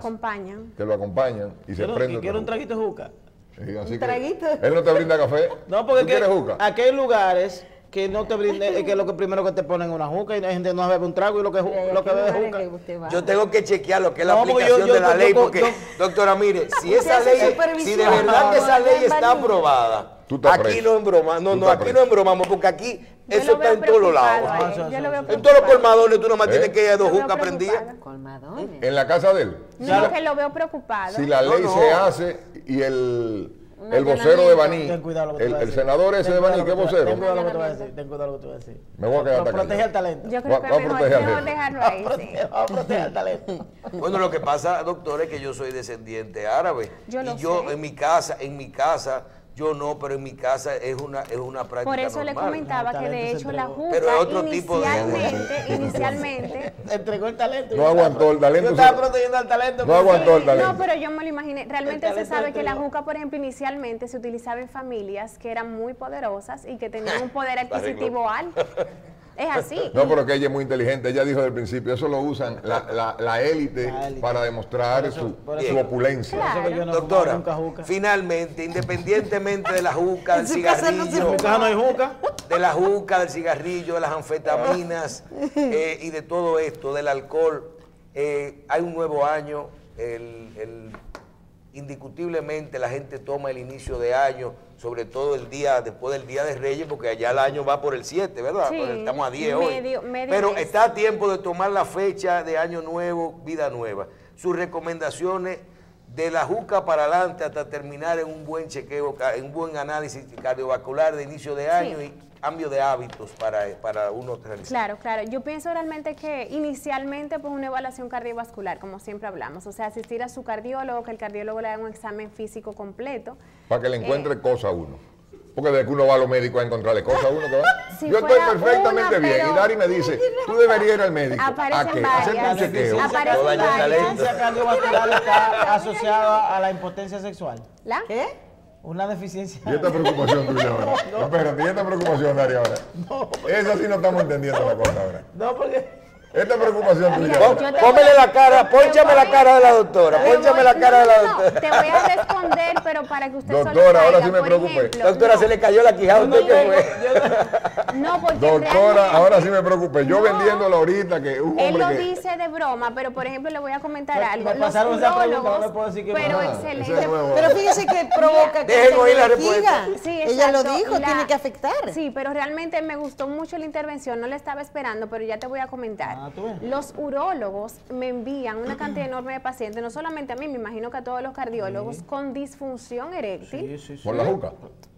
Que lo acompañan. Y se prende. ¿Quiere un traguito de juca? Sí, así ¿Un que traguito? él no te brinda café. No, porque ¿Tú quieres juca? aquí hay lugares que no te brinden, que lo que primero que te ponen es una juca y la gente no bebe un trago y lo que bebe es juca. Yo tengo que chequear lo que es la No, porque aplicación de la ley, yo- porque, doctora, mire, si esa ley, si de verdad que esa ley está aprobada, Tú te Aquí aprecio. no embromamos, Tú te aquí aprecio. no embromamos, porque aquí Yo eso lo está veo en todos los preocupado lados. a él, yo lo veo En todos los preocupado. colmadones tú nomás tienes que ir a dos Lo veo jucas prendidas. preocupada. Colmadones. En la casa de él. No, que lo veo preocupado. Si la ley no. se hace y el vocero de allanamiento. Baní, Ten cuidado lo que te voy a el decir. senador ese Ten de cuidado Baní, lo ¿qué que te- vocero? Ten cuidado lo que te voy a decir. Ten cuidado lo que te voy a decir. Me voy a quedar Protege callado. el talento. Yo creo que Va a es proteger al mejor jefe. dejarlo ahí, sí. Vamos a proteger el talento. Bueno, lo que pasa, doctor, es que yo soy descendiente árabe. Yo lo y yo sé. en mi casa, yo no, pero en mi casa es una práctica Por eso le normal. comentaba No, que de talento se hecho la entregó. juca Pero es otro tipo de- inicialmente, Entregó el talento. No aguantó el talento. Yo estaba protegiendo al talento. No aguantó el talento. no, pero yo me lo imaginé. Realmente El se talento sabe que la entregó. juca, por ejemplo, inicialmente se utilizaba en familias que eran muy poderosas y que tenían un poder adquisitivo alto. Es así. No, pero que ella es muy inteligente. Ella dijo del principio, eso lo usan la élite La élite. para demostrar Por eso- su opulencia. Por eso que yo no Doctora, fumaba nunca juca. finalmente, independientemente de la juca, del En su casa no se cigarrillo, En mi casa no hay juca. de la juca, del cigarrillo, de las anfetaminas y de todo esto, del alcohol, hay un nuevo año, indiscutiblemente la gente toma el inicio de año, sobre todo el día después del Día de Reyes, porque allá el año va por el 7, ¿verdad? Sí, Estamos a 10 medio hoy. mes. Pero está a tiempo de tomar la fecha de año nuevo, vida nueva. Sus recomendaciones de la juca para adelante hasta terminar en un buen chequeo, en un buen análisis cardiovascular de inicio de año Sí. y cambio de hábitos para uno realizar. Claro, claro. Yo pienso realmente que inicialmente pues una evaluación cardiovascular, como siempre hablamos, o sea, asistir a su cardiólogo, que el cardiólogo le haga un examen físico completo. Para que le encuentre cosas a uno. Porque desde que uno va a los médicos a encontrarle cosas a uno que va. Si Yo estoy fuera perfectamente una, bien. pero- Y Dari me dice, tú deberías ir al médico. Aparecen ¿A qué? varias. Hacerte un chequeo. Aparecen No daña el varias. talento. La deficiencia cardiovascular está asociada a la impotencia sexual. ¿La? ¿Qué? Una deficiencia. ¿Y esta preocupación tuya ahora? Espérate, ¿y esta preocupación, Dari, ahora? Esa sí no estamos entendiendo la cosa ahora. No, porque. Esta preocupación tuya Mira, ahora. yo te Póngale voy- la cara, te pónchame voy- la cara de la doctora, te pónchame voy- la cara de la no, doctora. te voy a responder, pero para que usted Doctora, solo ahora caiga, sí me por preocupé. ejemplo, Doctora, no, se le cayó la quijada, ¿usted qué fue? no, porque Doctora, realmente- ahora sí me preocupé. Yo No. vendiéndola ahorita que un Él hombre lo que... dice de broma, pero por ejemplo le voy a comentar Me algo. Los pasaron esa pregunta, no urólogos, le puedo decir que pero no. excelente. Ese es nuevo. Pero fíjese que provoca que Dejen oír la tenga respuesta. vejiga. Sí, Ella lo exacto, dijo, la- tiene que afectar. Sí, pero realmente me gustó mucho la intervención, no la estaba esperando, pero ya te voy a comentar. Ah, tú ves. Los urólogos me envían una cantidad enorme de pacientes, no solamente a mí, me imagino que a todos los cardiólogos, con disfunción eréctil. Sí, sí. ¿Por la juca?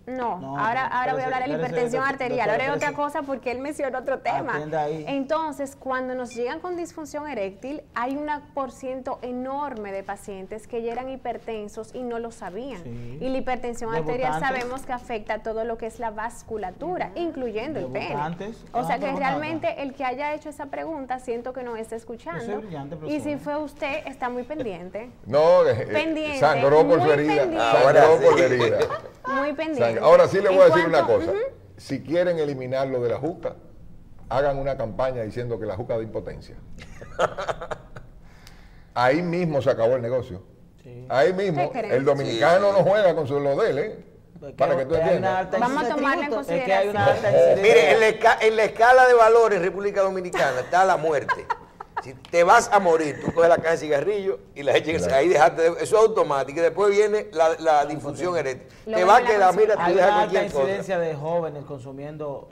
No, No, ahora voy a espérese, hablar de la espérese, hipertensión doctor, arterial, ahora hay espérese. otra cosa porque él mencionó otro tema. Atienda ahí. Entonces, cuando nos llegan con disfunción eréctil, hay un porciento enorme de pacientes que ya eran hipertensos y no lo sabían. Sí. Y la hipertensión arterial Debutantes. sabemos que afecta todo lo que es la vasculatura, incluyendo el pene. Debutantes. O sea que pero realmente el que haya hecho esa pregunta siento que nos está escuchando. Yo soy brillante, Y profesora. si fue usted, está muy pendiente. No, Pendiente, sangró por su muy herida. pendiente. Ahora Sangró sí. por la herida. Muy pendiente. Ahora sí le voy a decir una cuanto- cosa. Ujú. Si quieren eliminarlo de la juca, hagan una campaña diciendo que la juca da impotencia. Ahí mismo se acabó el negocio. Sí. Ahí mismo, ¿Qué creen? el dominicano no juega con lo de él, ¿eh? Porque Para que tú hay una entiendas. alta Vamos a incidencia- tomarla en tributo. Es que hay una consideración. alta incidencia. Mire, en la escala de valores en República Dominicana está la muerte. Si te vas a morir, tú coges la caja de cigarrillo y la echas ahí, dejaste, eso es automático. Y después viene la difusión eréctil. Lo Te va a ven en la quedar, mira, tú Hay dejas una alta cualquier cosa. incidencia de jóvenes consumiendo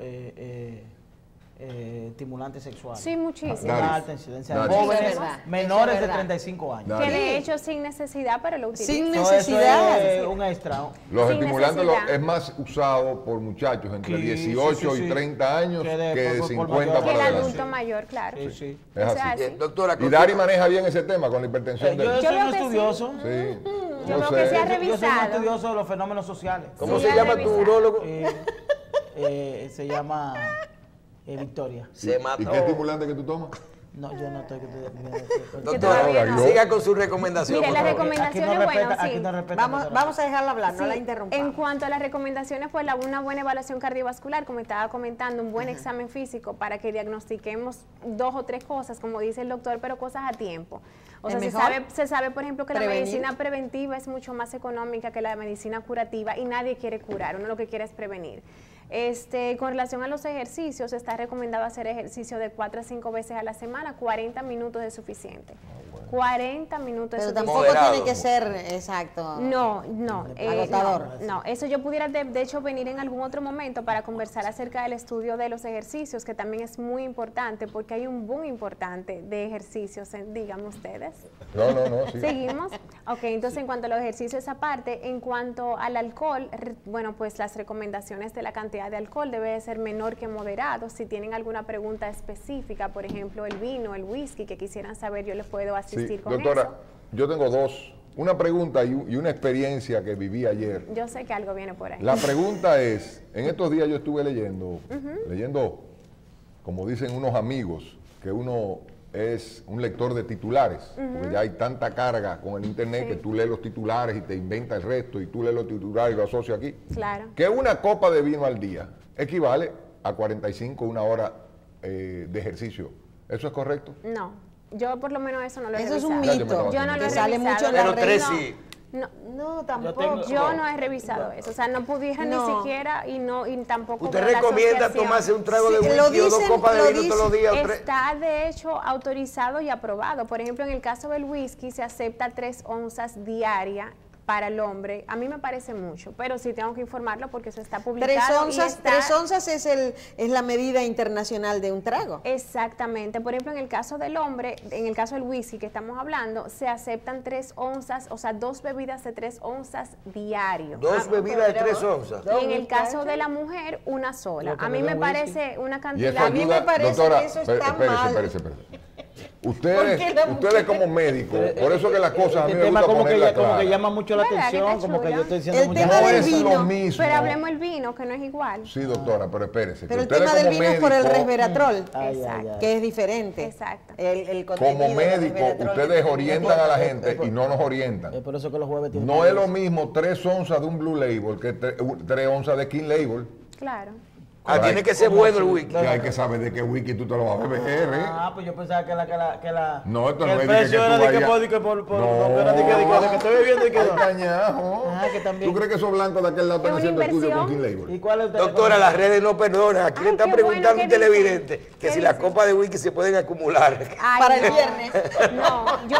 estimulantes sexuales. Sí, muchísimo. Una Nadie. alta incidencia de Nadie. jóvenes Eso es verdad, menores eso es de verdad. 35 años. Nadie. Que de hecho sin necesidad, pero lo utilizan. Sin Eso necesidad. es un extra. Los Sin estimulantes necesidad. es más usado por muchachos entre Sí, 18 sí, sí, y sí. 30 años Que de- que de por 50 mayor. Que para el adelante. adulto mayor, claro. Sí, sí. Es O sea, así. sí. Doctora, Y Dari maneja bien ese tema con la hipertensión de Yo él. soy veo un que sí. estudioso. Sí. Yo Yo creo que sé. sí ha Yo soy un revisado. estudioso de los fenómenos sociales. ¿Cómo Sí, se ha llama tu revisado. urólogo? Se llama Victoria. Se ¿Y mató. qué estimulante que tú tomas? No, yo no estoy. Doctora, todavía no. siga con su recomendación. Mire, por las favor. recomendaciones, bueno, sí. Vamos a dejarla hablar, no Sí, la interrumpamos. en cuanto a las recomendaciones, pues una buena evaluación cardiovascular, como estaba comentando, un buen examen físico para que diagnostiquemos 2 o 3 cosas, como dice el doctor, pero cosas a tiempo. O ¿Es sea, mejor? se sabe, por ejemplo, que Prevenir. la medicina preventiva es mucho más económica que la medicina curativa y nadie quiere curar, uno lo que quiere es prevenir. Con relación a los ejercicios, está recomendado hacer ejercicio de 4 a 5 veces a la semana, 40 minutos es suficiente. Bueno. 40 minutos. Pero eso tampoco Moderado. tiene que ser exacto. No, Agotador. no, eso yo pudiera de hecho venir en algún otro momento para conversar acerca del estudio de los ejercicios, que también es muy importante porque hay un boom importante de ejercicios, díganme ustedes. No, sí. ¿Seguimos? Ok, entonces en cuanto a los ejercicios aparte, en cuanto al alcohol, bueno, pues las recomendaciones de la cantidad de alcohol debe ser menor que moderado. Si tienen alguna pregunta específica, por ejemplo, el vino, el whisky, que quisieran saber, yo les puedo asistir Sí, con doctora, eso. yo tengo dos, una pregunta y una experiencia que viví ayer. Yo sé que algo viene por ahí. La pregunta es, en estos días yo estuve leyendo, como dicen unos amigos, que uno es un lector de titulares, porque ya hay tanta carga con el internet que tú lees los titulares y te inventas el resto, y tú lees los titulares y lo asocias aquí. Claro. Que una copa de vino al día equivale a 45, una hora de ejercicio. ¿Eso es correcto? No, yo por lo menos eso no lo he Eso es revisado. un Ya, yo me mito. lo Yo no lo he que sale revisado. mucho en la Pero red. tres No, sí. no, No, tampoco. tengo- yo no he revisado eso, o sea, no pudiera No. ni siquiera y tampoco ¿Usted veo la recomienda asociación. tomarse un trago de Sí, whisky lo o dos dicen, copas lo de vino todos los días? O tres? Está de hecho autorizado y aprobado. Por ejemplo, en el caso del whisky se acepta 3 onzas diarias para el hombre. A mí me parece mucho, pero sí tengo que informarlo porque eso está publicado. 3 y onzas, está- 3 onzas es la medida internacional de un trago. Exactamente. Por ejemplo, en el caso del hombre, en el caso del whisky que estamos hablando, se aceptan 3 onzas, o sea, 2 bebidas de 3 onzas diario. Dos bebidas de 3 onzas. Y en el caso de la mujer, una sola. Lo que A mí bebe me whisky. parece una Y cantidad. eso A mí me ayuda, parece doctora, que eso está mal. espérese. ¿Por qué la Ustedes como médicos, por eso que las cosas a mí Este me tema gusta como que, ponerlas como que claras. llama mucho la ¿Verdad que atención, está como que chula? yo estoy diciendo El mucho. tema No del es vino. lo mismo. Pero hablemos del vino, que no es igual. Sí, doctora, pero espérese. Pero que el ustedes tema del como vino es por el médicos- resveratrol, Exacto. que es diferente. Exacto. El contenido Como del médicos, resveratrol ustedes es orientan a la gente y no nos orientan. Es por eso que los jueves tienen No que es lo irse. mismo 3 onzas de un Blue Label que 3 onzas de King Label. Claro. Ah, tiene que ser bueno el whisky. Que hay que saber de qué whisky tú te lo vas a beber, ¿eh? Ah, pues yo pensaba que la No, esto que no el es de que precio tú era de que vayas- por, de que por, No. no, era de que estoy bebiendo y que Ay, no. cañajo. Ah, que también. ¿Tú crees que esos blancos de aquel lado están Es una haciendo estudios con King inversión. Label? ¿Y cuál es el Doctora, las redes no perdonan. Aquí le Ay, están qué preguntando bueno, un ¿qué televidente dicen? que ¿Qué si las dicen? copas de whisky se pueden acumular. Ay, Para el no. viernes. No, yo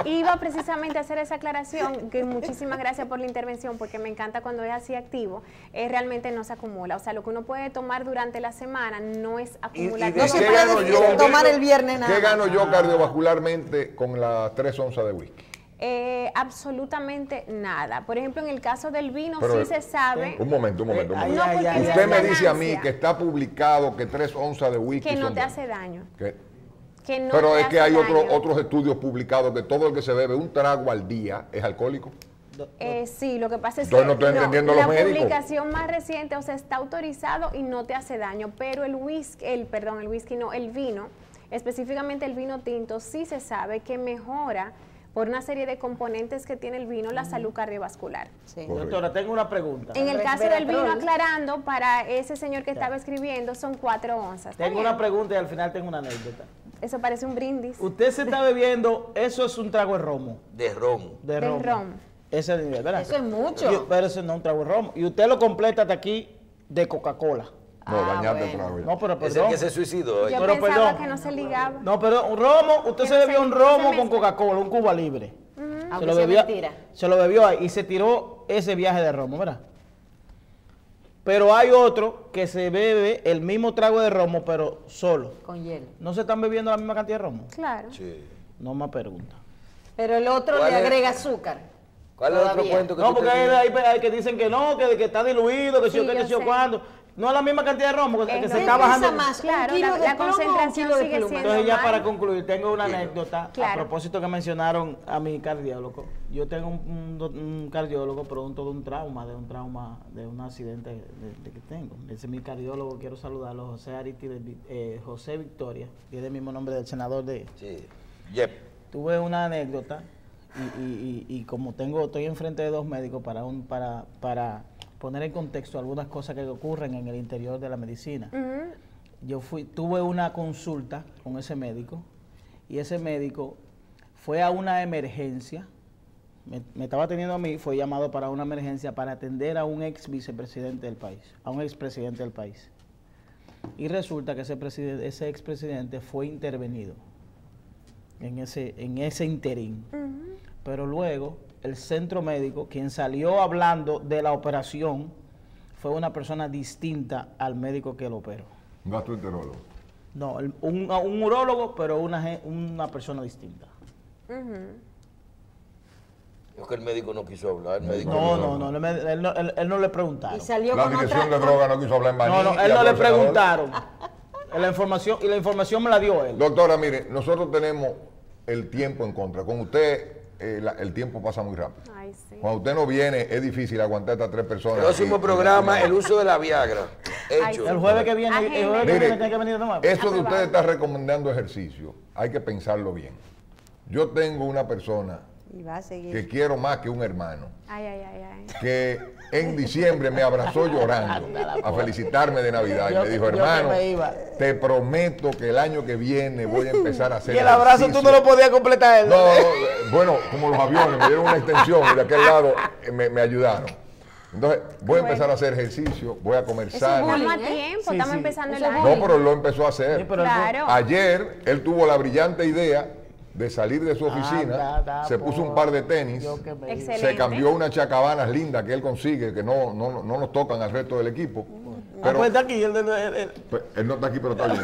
iba precisamente a hacer esa aclaración, que muchísimas gracias por la intervención, porque me encanta cuando es así activo, realmente no se acumula. O sea, lo que uno puede tomar durante la semana no es acumular. de No se ¿Qué puede gano yo? tomar el viernes nada. ¿Qué más. gano yo cardiovascularmente con las 3 onzas de whisky? Absolutamente nada. Por ejemplo, en el caso del vino Pero, sí se sabe Un momento. No, porque no Usted es me dice a mí ganancia. que está publicado que 3 onzas de whisky que no son te buenas. hace daño. Que- Que no Pero te es que hace hay daño. otros estudios publicados que todo el que se bebe un trago al día es alcohólico. Sí, lo que pasa es Entonces que no estoy entendiendo la los médicos. publicación más reciente, o sea, está autorizado y no te hace daño, pero el vino, específicamente el vino tinto, sí se sabe que mejora por una serie de componentes que tiene el vino la salud cardiovascular. Sí. Correcto. Doctora, tengo una pregunta. En el caso del vino, Resveratrol. aclarando, para ese señor que estaba escribiendo, son 4 onzas. ¿Está Tengo bien? una pregunta y al final tengo una anécdota. Eso parece un brindis Usted se está bebiendo, eso es un trago de romo. De ron. De de romo. rom. Ese es el nivel, ¿verdad? Eso es mucho. Pero eso no es un trago de romo. Y usted lo completa hasta aquí de Coca-Cola. No, dañarte el bueno. trago ya. No, pero Es el perdón. que se suicidó. Yo Pero pensaba perdón. que no se ligaba. No, pero un romo, usted Que se no bebió se- un no se romo con mezcla. Coca-Cola, un Cuba Libre. Aunque sea mentira. Se lo bebió ahí y se tiró ese viaje de romo, ¿verdad? Pero hay otro que se bebe el mismo trago de romo, pero solo. Con hielo. ¿No se están bebiendo la misma cantidad de romo? Claro. Sí. No más pregunta. Pero el otro ¿Cuál le es? agrega azúcar. ¿Cuál es el otro Todavía. cuento que No, tú porque tenías? hay que dicen que no, que está diluido, que Sí, sí o qué, yo que sí o sé. cuándo. No es la misma cantidad de romo, que Es se lo está que bajando. pesa más. Claro, ¿Un kilo la de plomo o un concentración kilo de sigue pluma? siendo Entonces ya mal. para concluir, tengo una Bien. anécdota Claro. a propósito que mencionaron a mi cardiólogo. Yo tengo un cardiólogo producto de un trauma, de un accidente que tengo. Ese es mi cardiólogo, quiero saludarlo, José Aristide, José Victoria, tiene el mismo nombre del senador de... Sí. Yep. Tuve una anécdota y como estoy enfrente de dos médicos para poner en contexto algunas cosas que ocurren en el interior de la medicina. Tuve una consulta con ese médico y ese médico fue a una emergencia, me estaba atendiendo a mí, fue llamado para una emergencia para atender a un ex vicepresidente del país, a un expresidente del país. Y resulta que ese expresidente fue intervenido. en ese interín. Pero luego, el centro médico, quien salió hablando de la operación, fue una persona distinta al médico que lo operó. Un gastroenterólogo. No, un urólogo, pero una persona distinta. Es que el médico no quiso hablar. El médico Él no le preguntaron. Y salió La con dirección otra. de droga no quiso hablar en Baní. No, y él no habló le al senador. preguntaron. La información me la dio él. Doctora, mire, nosotros tenemos el tiempo en contra. Con usted, el tiempo pasa muy rápido. Ay, sí. Cuando usted no viene, es difícil aguantar a estas 3 personas. Próximo aquí. programa, el uso de la Viagra. Hecho. El jueves que viene, Mire, tiene que venir de nuevo. Eso de usted está recomendando ejercicio, hay que pensarlo bien. Yo tengo una persona Y va a seguir. que quiero más que un hermano, Ay, ay, ay, ay. que en diciembre me abrazó llorando a felicitarme de Navidad y Yo- me dijo, yo que hermano, me iba. te prometo que el año que viene voy a empezar a hacer Y el abrazo tú no lo podías completar. No, bueno, como los aviones, me dieron una extensión y de aquel lado me ayudaron. Entonces, voy a empezar a hacer ejercicio, voy a comer sano. bullying, Estamos a ¿eh? tiempo, Sí, estamos sí. empezando el Eso es año. No, pero él lo empezó a hacer. Sí, pero él Claro. Ayer él tuvo la brillante idea de salir de su oficina, se puso un par de tenis, Yo que me iba. Excelente. se cambió unas chacabanas lindas que él consigue, que no nos tocan al resto del equipo. Pero Pues está aquí. pues, él no está aquí, pero está bien.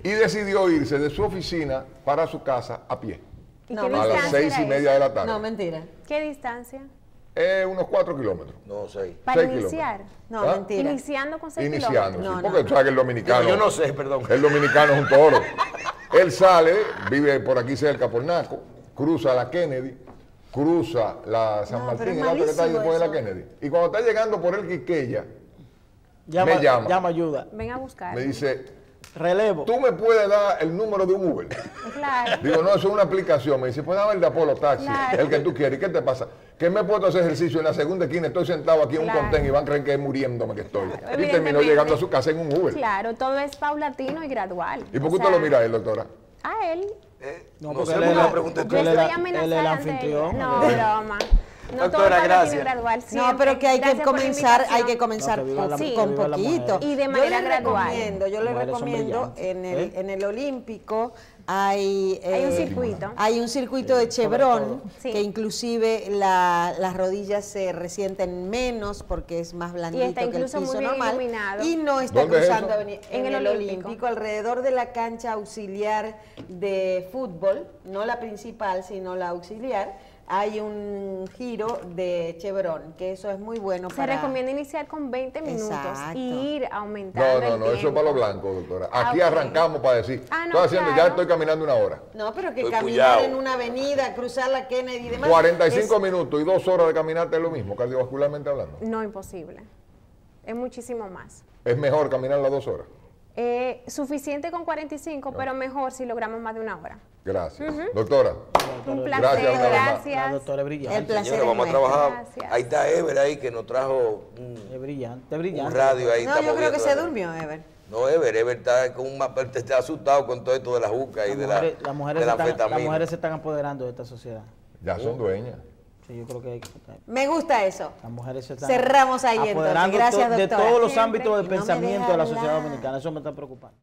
Y decidió irse de su oficina para su casa a pie, ¿Y No, qué a a las distancia 6:30 era de esa? la tarde. No, mentira. ¿Qué distancia? Unos 4 kilómetros. No sé. Para 6 iniciar. No, ¿Ah? mentira. Iniciando con 6 Iniciando, kilómetros. sí, No, porque tú sabes que el dominicano... Yo no sé, perdón. El dominicano es un toro. Él sale, vive por aquí cerca, por Naco, cruza la Kennedy, cruza la San No, pero Martín, es el otro que está ahí malísimo después de la eso. Kennedy. Y cuando está llegando por el Quiqueya, Llama, me llama. llama ayuda. Ven a buscar. me dice, Relevo. ¿tú me puedes dar el número de un Uber? Claro. Digo, no, eso es una aplicación. Me dice, pues dame el de Apolo Taxi, Claro. el que tú quieres. ¿Y qué te pasa? Que me he puesto a hacer ejercicio en la segunda esquina, estoy sentado aquí en un Claro. contén y van a creer que es muriéndome que estoy. Claro, Y terminó evidentemente. llegando a su casa en un Uber. Claro, todo es paulatino y gradual. ¿Y por qué O usted sea, lo mira a él, doctora? A él. No, No porque sé, él porque es la pregunta es Yo tú. él es estoy la- amenazada. él es el ante anfitrión. ella. No, broma. No todo Doctora, es paulatino y gracias. gradual. No, siempre. pero que hay que Gracias por la comenzar, invitación. No, que viva la- con que viva la poquito. mujer. Y de Yo manera le gradual. recomiendo, yo le Las mujeres son recomiendo brillantes. en el Olímpico hay un circuito. Hay un circuito de Chevron Sí. que inclusive las rodillas se resienten menos porque es más blandito está que el incluso muy piso bien normal iluminado. y no está ¿Dónde es cruzando eso? en el Olímpico. Olímpico alrededor de la cancha auxiliar de fútbol, no la principal sino la auxiliar. Hay un giro de Chevron, que eso es muy bueno Se para... recomienda iniciar con 20 minutos Exacto. y ir aumentando No, el eso es tiempo. para los blancos, doctora. Aquí ok. arrancamos para decir, Ah, no, estoy haciendo, ya claro. estoy caminando 1 hora. No, pero que Pues caminar cuidado. en una avenida, cruzar la Kennedy y demás. 45 es- minutos y 2 horas de caminata es lo mismo, cardiovascularmente hablando. No, imposible. Es muchísimo más. Es mejor caminar las 2 horas. Suficiente con 45, pero mejor si logramos más de 1 hora. Gracias. Doctora, Un Gracias placer, una vez más. La gracias. doctora es brillante. El placer Señores, vamos a es nuestro. trabajar. Gracias. Ahí está Ever ahí que nos trajo Es brillante, es un brillante. radio ahí. No, estamos yo creo que viendo se ahí. durmió, Ever. No, Ever está con un mapa, está asustado con todo esto de la juca y de la, Las mujeres, de la las anfetamina. mujeres se están apoderando de esta sociedad. ya son dueñas. Sí, yo creo que Me gusta eso. las mujeres se están Cerramos ahí, entonces. apoderando Gracias, de doctora. todos los Siempre. ámbitos Y del no me pensamiento deja de la sociedad hablar. dominicana. Eso me está preocupando.